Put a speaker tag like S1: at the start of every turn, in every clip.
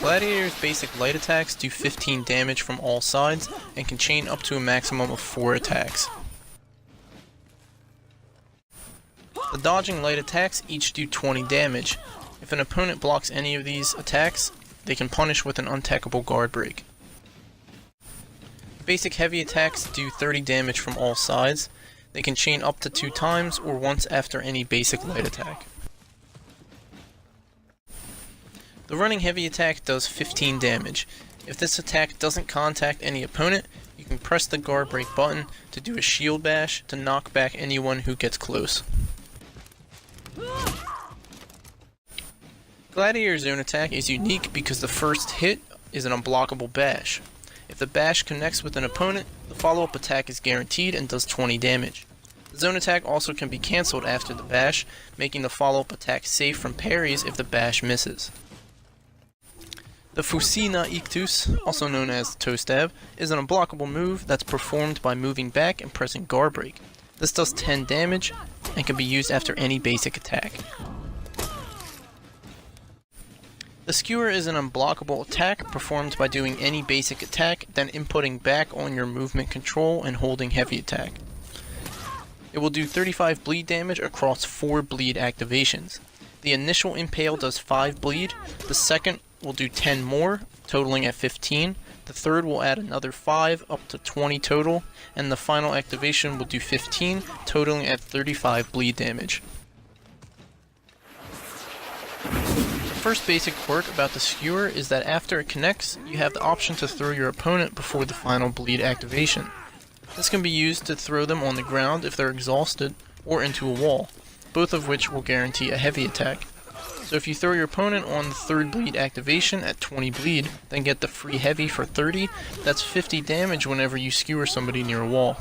S1: Gladiator's basic light attacks do 15 damage from all sides and can chain up to a maximum of 4 attacks. The dodging light attacks each do 20 damage. If an opponent blocks any of these attacks, they can punish with an untechable Guardbreak. Basic heavy attacks do 30 damage from all sides. They can chain up to 2 times or once after any basic light attack. The running heavy attack does 15 damage. If this attack doesn't contact any opponent, you can press the Guardbreak button to do a shield bash to knock back anyone who gets close. Gladiator's zone attack is unique because the first hit is an unblockable bash. If the bash connects with an opponent, the follow-up attack is guaranteed and does 20 damage. The zone attack also can be cancelled after the bash, making the follow-up attack safe from parries if the bash misses. The Fuscina Ictus, also known as the toe stab, is an unblockable move that's performed by moving back and pressing Guardbreak. This does 10 damage and can be used after any basic attack. The Skewer is an unblockable attack performed by doing any basic attack, then inputting back on your movement control and holding heavy attack. It will do 35 bleed damage across 4 bleed activations. The initial impale does 5 bleed, the second will do 10 more, totaling at 15, the third will add another 5 up to 20 total, and the final activation will do 15, totaling at 35 bleed damage. The first basic quirk about the Skewer is that after it connects, you have the option to throw your opponent before the final bleed activation. This can be used to throw them on the ground if they're exhausted, or into a wall, both of which will guarantee a heavy attack. So if you throw your opponent on the third bleed activation at 20 bleed, then get the free heavy for 30, that's 50 damage whenever you skewer somebody near a wall.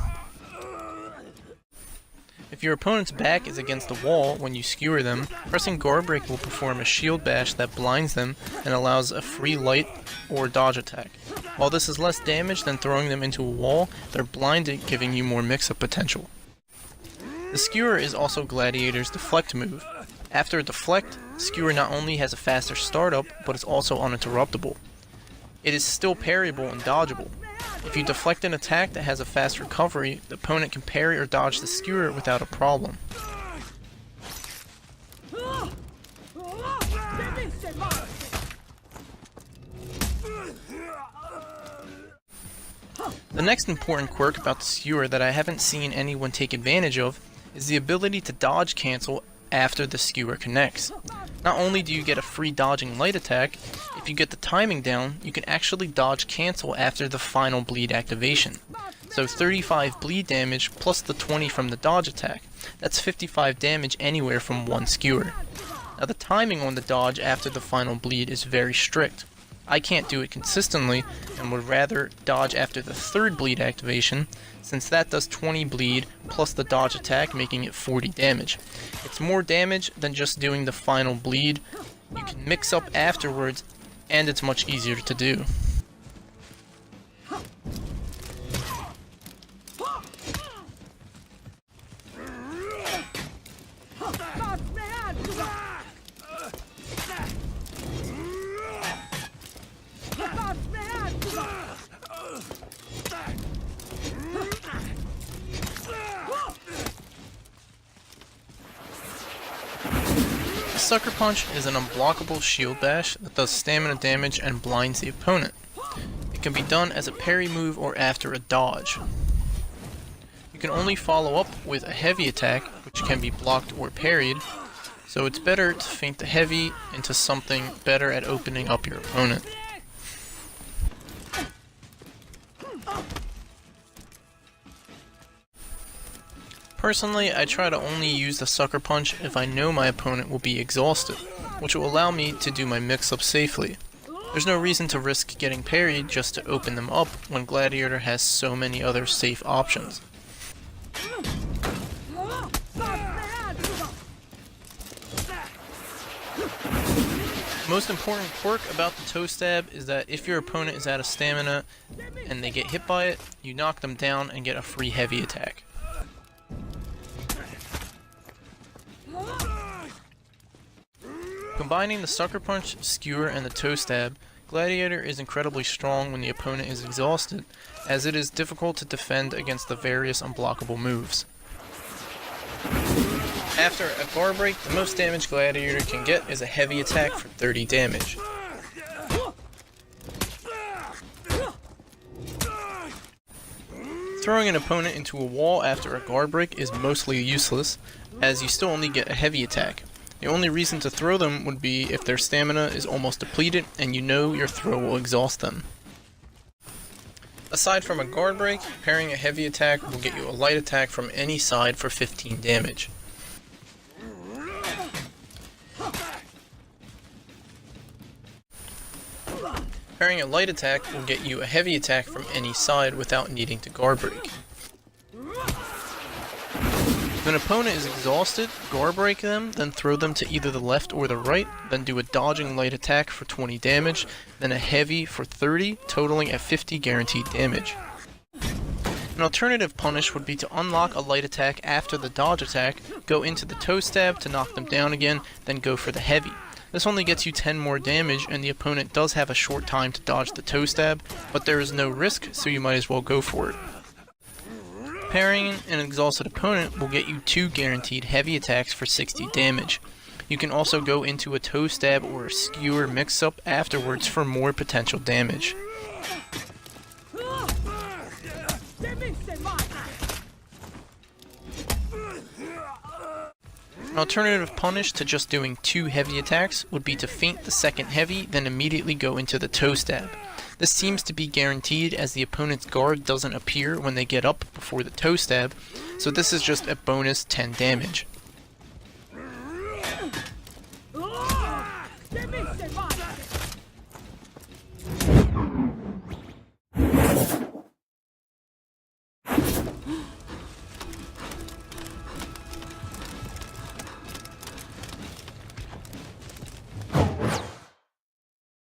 S1: If your opponent's back is against the wall when you skewer them, pressing Guardbreak will perform a shield bash that blinds them and allows a free light or dodge attack. While this is less damage than throwing them into a wall, they're blinded, giving you more mix-up potential. The Skewer is also Gladiator's deflect move. After a deflect, Skewer not only has a faster startup, but is also uninterruptible. It is still parryable and dodgeable. If you deflect an attack that has a fast recovery, the opponent can parry or dodge the Skewer without a problem. The next important quirk about the Skewer that I haven't seen anyone take advantage of is the ability to dodge cancel after the Skewer connects. Not only do you get a free dodging light attack, if you get the timing down, you can actually dodge cancel after the final bleed activation. So 35 bleed damage plus the 20 from the dodge attack. That's 55 damage anywhere from one Skewer. Now the timing on the dodge after the final bleed is very strict. I can't do it consistently and would rather dodge after the third bleed activation, since that does 20 bleed plus the dodge attack, making it 40 damage. It's more damage than just doing the final bleed. You can mix up afterwards, and it's much easier to do. The Sucker Punch is an unblockable shield bash that does stamina damage and blinds the opponent. It can be done as a parry move or after a dodge. You can only follow up with a heavy attack, which can be blocked or parried, so it's better to feint the heavy into something better at opening up your opponent. Personally, I try to only use the Sucker Punch if I know my opponent will be exhausted, which will allow me to do my mix-up safely. There's no reason to risk getting parried just to open them up when Gladiator has so many other safe options. The most important quirk about the toe stab is that if your opponent is out of stamina and they get hit by it, you knock them down and get a free heavy attack. Combining the Sucker Punch, Skewer, and the toe stab Gladiator is incredibly strong when the opponent is exhausted, as it is difficult to defend against the various unblockable moves. After a Guardbreak, the most damage Gladiator can get is a heavy attack for 30 damage. Throwing an opponent into a wall after a Guardbreak is mostly useless, as you still only get a heavy attack. The only reason to throw them would be if their stamina is almost depleted and you know your throw will exhaust them. Aside from a Guardbreak, parrying a heavy attack will get you a light attack from any side for 15 damage. Parrying a light attack will get you a heavy attack from any side without needing to Guardbreak. If an opponent is exhausted, Guardbreak them, then throw them to either the left or the right, then do a dodging light attack for 20 damage, then a heavy for 30, totaling at 50 guaranteed damage. An alternative punish would be to unlock a light attack after the dodge attack, go into the toe stab to knock them down again, then go for the heavy. This only gets you 10 more damage, and the opponent does have a short time to dodge the toe stab, but there is no risk, so you might as well go for it. Parrying an exhausted opponent will get you 2 guaranteed heavy attacks for 60 damage. You can also go into a toe stab or a skewer mix-up afterwards for more potential damage. An alternative punish to just doing 2 heavy attacks would be to feint the second heavy, then immediately go into the toe stab. This seems to be guaranteed as the opponent's guard doesn't appear when they get up before the toe stab, so this is just a bonus 10 damage.